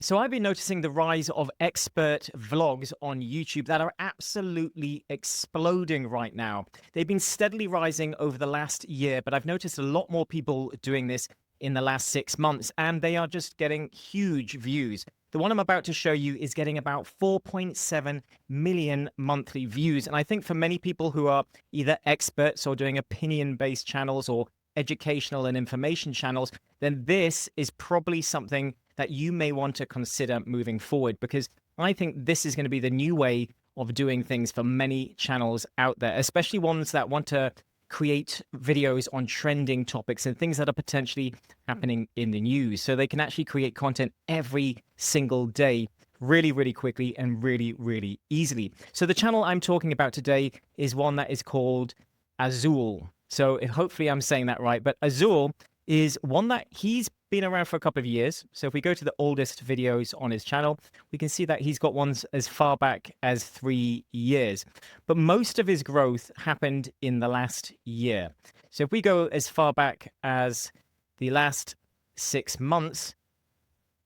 So I've been noticing the rise of expert vlogs on YouTube that are absolutely exploding right now. They've been steadily rising over the last year, but I've noticed a lot more people doing this in the last 6 months, and they are just getting huge views. The one I'm about to show you is getting about 4.7 million monthly views. And I think for many people who are either experts or doing opinion-based channels or educational and information channels, then this is probably something that you may want to consider moving forward, because I think this is going to be the new way of doing things for many channels out there, especially ones that want to create videos on trending topics and things that are potentially happening in the news. So they can actually create content every single day really, really quickly and really, really easily. So the channel I'm talking about today is one that is called Azul. So hopefully I'm saying that right, but Azul is one that he's been around for a couple of years. So if we go to the oldest videos on his channel, we can see that he's got ones as far back as 3 years. But most of his growth happened in the last year. So if we go as far back as the last 6 months,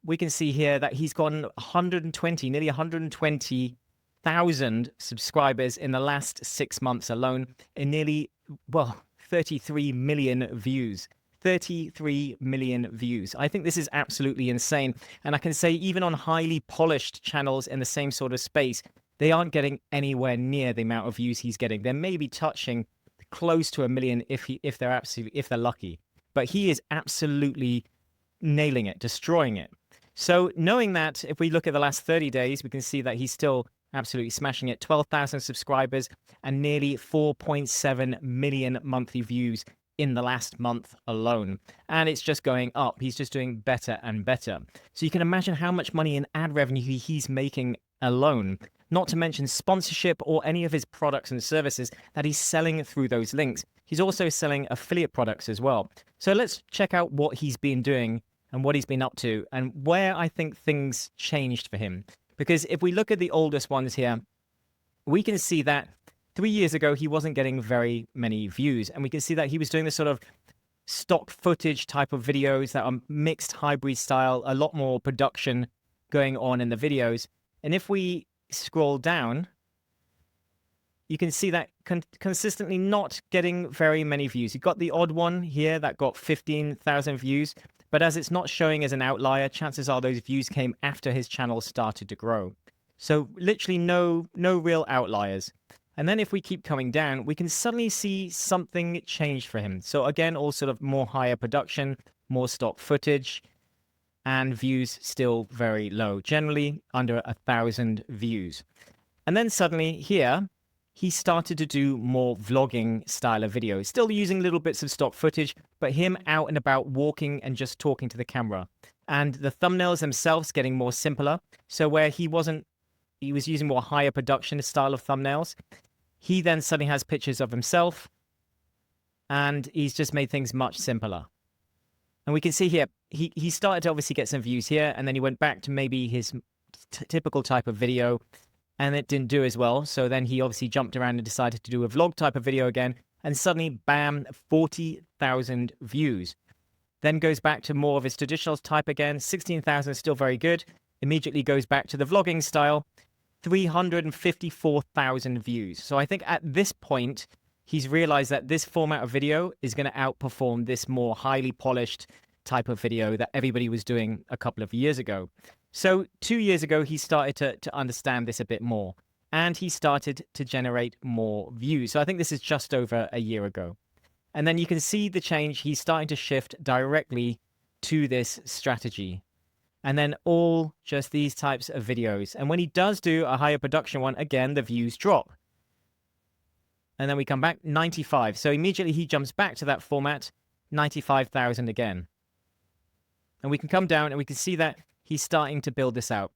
we can see here that he's gotten 120, nearly 120,000 subscribers in the last 6 months alone, and nearly, 33 million views. 33 million views. I think this is absolutely insane. And I can say even on highly polished channels in the same sort of space, they aren't getting anywhere near the amount of views he's getting. They're maybe touching close to a million if they're lucky. But he is absolutely nailing it, destroying it. So knowing that, if we look at the last 30 days, we can see that he's still absolutely smashing it. 12,000 subscribers and nearly 4.7 million monthly views in the last month alone. And it's just going up. He's just doing better and better. So you can imagine how much money in ad revenue he's making alone, not to mention sponsorship or any of his products and services that he's selling through those links. He's also selling affiliate products as well. So let's check out what he's been doing and what he's been up to and where I think things changed for him. Because if we look at the oldest ones here, we can see that 3 years ago, he wasn't getting very many views. And we can see that he was doing this sort of stock footage type of videos that are mixed hybrid style, a lot more production going on in the videos. And if we scroll down, you can see that consistently not getting very many views. You got the odd one here that got 15,000 views. But as it's not showing as an outlier, chances are those views came after his channel started to grow. So literally no real outliers. And then if we keep coming down, we can suddenly see something change for him. So again, all sort of more higher production, more stock footage, and views still very low, generally under 1,000 views. And then suddenly here, he started to do more vlogging style of videos, still using little bits of stock footage, but him out and about walking and just talking to the camera. And the thumbnails themselves getting more simpler. So where he was using more higher production style of thumbnails. He then suddenly has pictures of himself, and he's just made things much simpler. And we can see here, he started to obviously get some views here, and then he went back to maybe his typical type of video, and it didn't do as well. So then he obviously jumped around and decided to do a vlog type of video again, and suddenly, bam, 40,000 views. Then goes back to more of his traditional type again, 16,000, still very good. Immediately goes back to the vlogging style, 354,000 views. So I think at this point, he's realized that this format of video is going to outperform this more highly polished type of video that everybody was doing a couple of years ago. So 2 years ago, he started to understand this a bit more, and he started to generate more views. So I think this is just over a year ago. And then you can see the change. He's starting to shift directly to this strategy. And then all just these types of videos. And when he does do a higher production one, again, the views drop. And then we come back, 95. So immediately he jumps back to that format, 95,000 again. And we can come down and we can see that he's starting to build this out.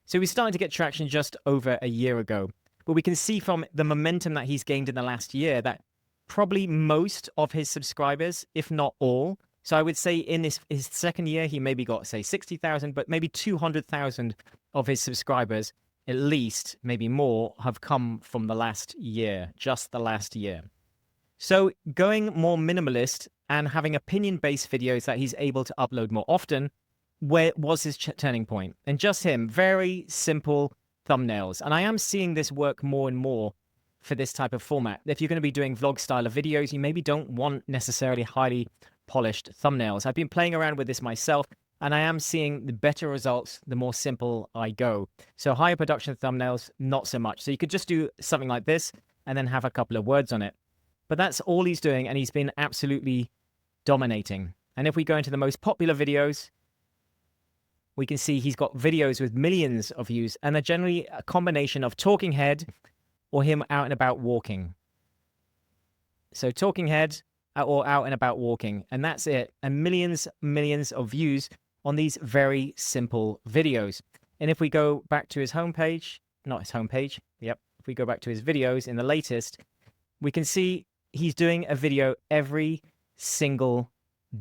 So he's starting to get traction just over a year ago. But we can see from the momentum that he's gained in the last year that probably most of his subscribers, if not all, so I would say in his second year, he maybe got, say, 60,000, but maybe 200,000 of his subscribers, at least, maybe more, have come from the last year, just the last year. So going more minimalist and having opinion-based videos that he's able to upload more often where was his turning point? And just him, very simple thumbnails. And I am seeing this work more and more for this type of format. If you're going to be doing vlog style of videos, you maybe don't want necessarily highly polished thumbnails. I've been playing around with this myself, and I am seeing the better results the more simple I go. So higher production thumbnails, not so much. So you could just do something like this and then have a couple of words on it. But that's all he's doing, and he's been absolutely dominating. And if we go into the most popular videos, we can see he's got videos with millions of views, and they're generally a combination of talking head or him out and about walking. So talking head or out and about walking, and that's it. And millions of views on these very simple videos. And if we go back to his homepage, not his homepage, yep. If we go back to his videos in the latest, we can see he's doing a video every single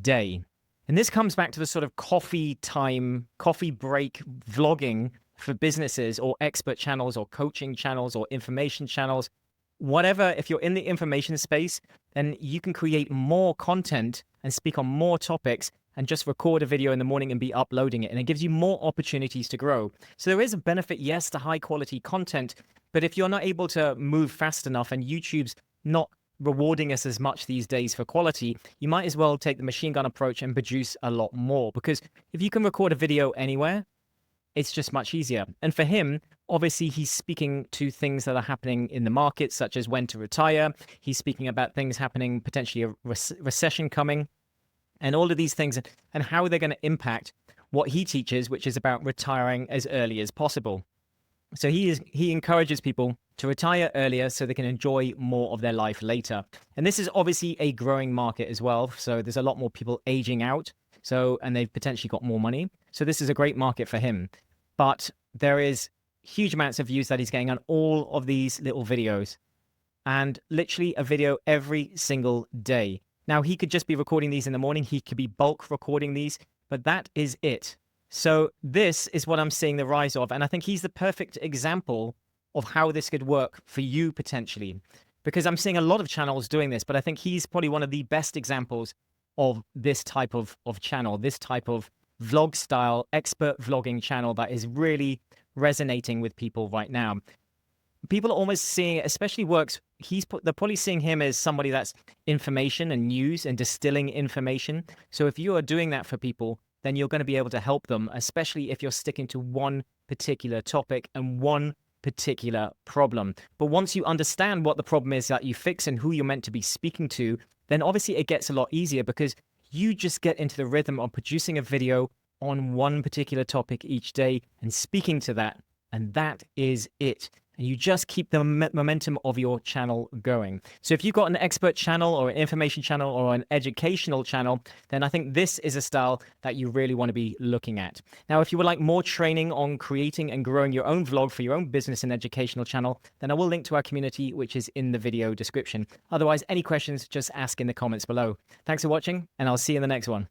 day. And this comes back to the sort of coffee break vlogging for businesses or expert channels or coaching channels or information channels. Whatever, if you're in the information space, then you can create more content and speak on more topics and just record a video in the morning and be uploading it. And it gives you more opportunities to grow. So there is a benefit, yes, to high quality content, but if you're not able to move fast enough and YouTube's not rewarding us as much these days for quality, you might as well take the machine gun approach and produce a lot more, because if you can record a video anywhere, it's just much easier. And for him, obviously, he's speaking to things that are happening in the market, such as when to retire. He's speaking about things happening, potentially a recession coming, and all of these things, and how they're going to impact what he teaches, which is about retiring as early as possible. So he encourages people to retire earlier so they can enjoy more of their life later. And this is obviously a growing market as well. So there's a lot more people aging out. And they've potentially got more money. So this is a great market for him. But there is huge amounts of views that he's getting on all of these little videos, and literally a video every single day. Now, he could just be recording these in the morning. He could be bulk recording these, but that is it. So this is what I'm seeing the rise of. And I think he's the perfect example of how this could work for you potentially, because I'm seeing a lot of channels doing this, but I think he's probably one of the best examples of this type of channel, this type of vlog style, expert vlogging channel that is really resonating with people right now. People are almost seeing it, especially works. They're probably seeing him as somebody that's information and news and distilling information. So if you are doing that for people, then you're going to be able to help them, especially if you're sticking to one particular topic and one particular problem. But once you understand what the problem is that you fix and who you're meant to be speaking to, then obviously it gets a lot easier, because you just get into the rhythm of producing a video on one particular topic each day and speaking to that. And that is it. And you just keep the momentum of your channel going. So if you've got an expert channel or an information channel or an educational channel, then I think this is a style that you really want to be looking at. Now, if you would like more training on creating and growing your own vlog for your own business and educational channel, then I will link to our community, which is in the video description. Otherwise, any questions, just ask in the comments below. Thanks for watching, and I'll see you in the next one.